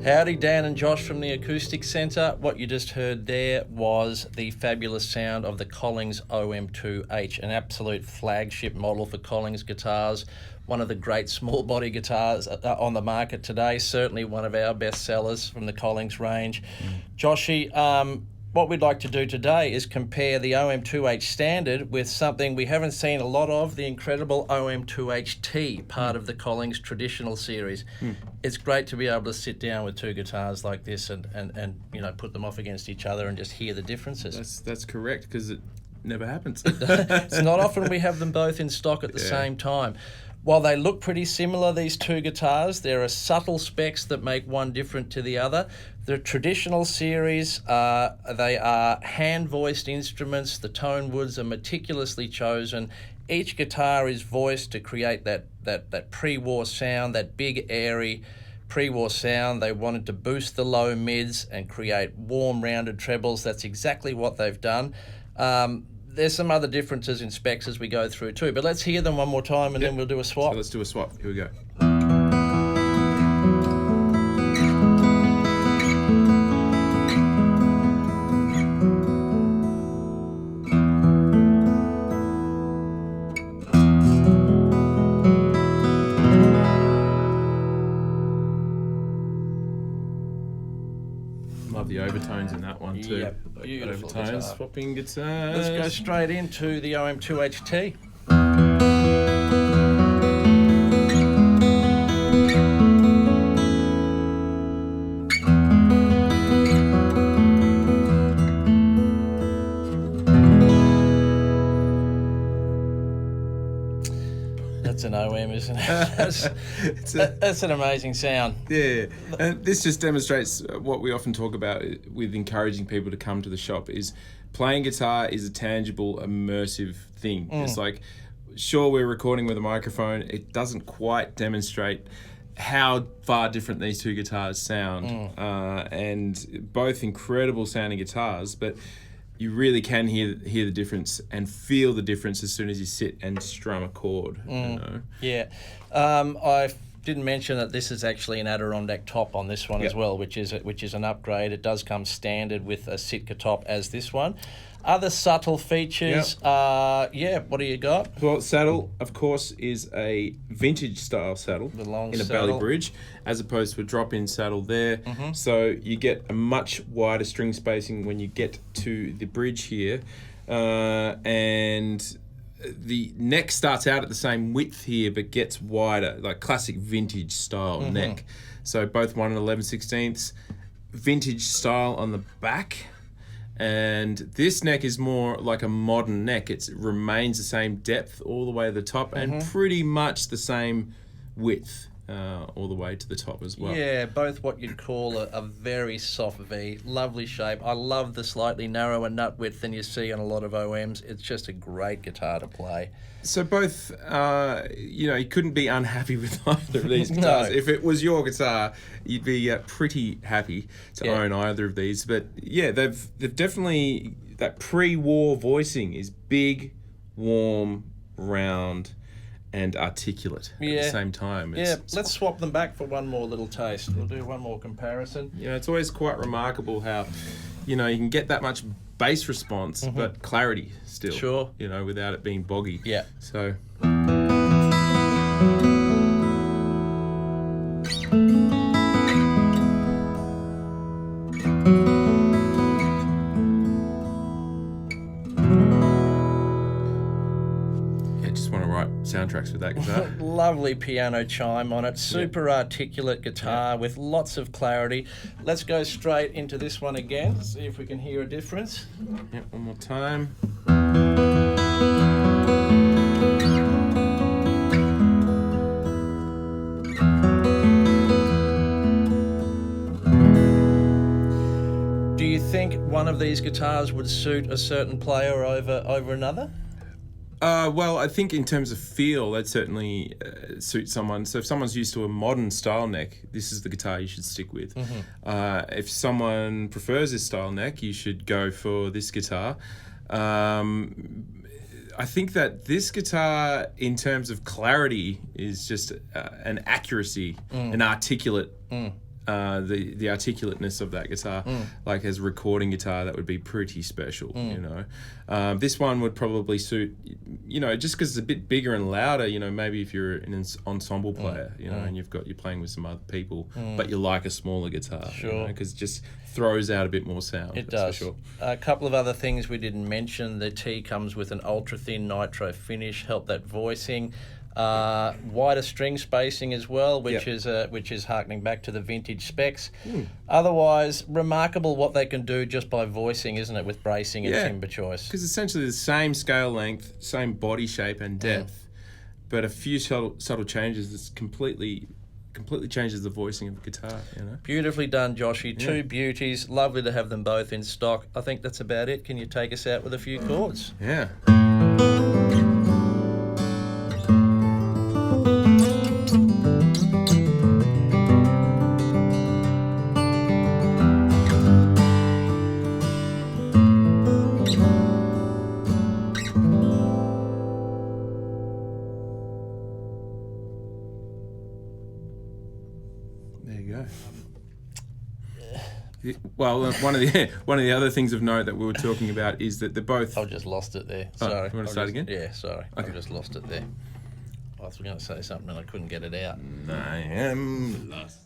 Howdy, Dan and Josh from the Acoustic Centre. What you just heard there was the fabulous sound of the Collings OM2H, an absolute flagship model for Collings guitars, one of the great small body guitars on the market today, certainly one of our best sellers from the Collings range. Joshy, what we'd like to do today is compare the OM2H standard with something we haven't seen a lot of, the incredible OM2H-T, part of the Collings traditional series. It's great to be able to sit down with two guitars like this and you know, put them off against each other and just hear the differences. That's correct, because it never happens. It's not often we have them both in stock at the same time. While they look pretty similar, these two guitars, there are subtle specs that make one different to the other. The traditional series, they are hand-voiced instruments. The tone woods are meticulously chosen. Each guitar is voiced to create that pre-war sound, that big, airy pre-war sound. They wanted to boost the low mids and create warm, rounded trebles. That's exactly what they've done. There's some other differences in specs as we go through too, but let's hear them one more time and then we'll do a swap. So let's do a swap. Here we go. Love the overtones in that one too. Yep, beautiful overtones, guitar. swapping guitars. Let's go straight into the OM2H-T. That's an OM, isn't it? That's an amazing sound. Yeah, and this just demonstrates what we often talk about with encouraging people to come to the shop is playing guitar is a tangible, immersive thing. It's like, sure, we're recording with a microphone. It doesn't quite demonstrate how far different these two guitars sound. And both incredible sounding guitars, but you really can hear the difference and feel the difference as soon as you sit and strum a chord. You know? Yeah. I didn't mention that this is actually an Adirondack top on this one as well, which is an upgrade. It does come standard with a Sitka top as this one. Other subtle features, what do you got? Well, saddle, of course, is a vintage style saddle The long in a saddle. belly bridge, as opposed to a drop-in saddle there. So you get a much wider string spacing when you get to the bridge here, and the neck starts out at the same width here, but gets wider, like classic vintage style neck. So both 1 11/16, vintage style on the back. And this neck is more like a modern neck. It remains the same depth all the way to the top and pretty much the same width all the way to the top as well. Yeah, both what you'd call a very soft V. Lovely shape. I love the slightly narrower nut width than you see on a lot of OMs. It's just a great guitar to play. So both, you couldn't be unhappy with either of these guitars. No. If it was your guitar, you'd be pretty happy to own either of these. But yeah, they've definitely, that pre-war voicing is big, warm, round, and articulate at the same time. Let's swap them back for one more little taste. We'll do one more comparison. It's always quite remarkable how, you can get that much bass response, but clarity still. Sure. Without it being boggy. Yeah. So. Just want to write soundtracks with that guitar. Lovely piano chime on it. Super articulate guitar with lots of clarity. Let's go straight into this one again. See if we can hear a difference. Yeah, one more time. Do you think one of these guitars would suit a certain player over another? Well, I think in terms of feel, that certainly suits someone. So if someone's used to a modern style neck, this is the guitar you should stick with. If someone prefers this style neck, you should go for this guitar. I think that this guitar, in terms of clarity, is just an accuracy, an articulate the articulateness of that guitar. Like as a recording guitar, that would be pretty special, you know. This one would probably suit, you know, just because it's a bit bigger and louder, you know, maybe if you're an ensemble player, you know, and you're playing with some other people, but you like a smaller guitar, Sure. because it just throws out a bit more sound. It that's does. for sure. A couple of other things we didn't mention. The T comes with an ultra-thin nitro finish, help that voicing. Wider string spacing as well, which is harkening back to the vintage specs. Otherwise, remarkable what they can do just by voicing, isn't it, with bracing and timbre choice? Because essentially the same scale length, same body shape and depth, but a few subtle changes that's completely changes the voicing of the guitar, you know. Beautifully done, Joshy. Two beauties. Lovely to have them both in stock. I think that's about it. Can you take us out with a few chords? Yeah. There you go. Well, one of the other things of note that we were talking about is that they're both. I've just lost it there. Sorry. You want to start again? Yeah, sorry. Okay. I've just lost it there. I was going to say something and I couldn't get it out. I am lost.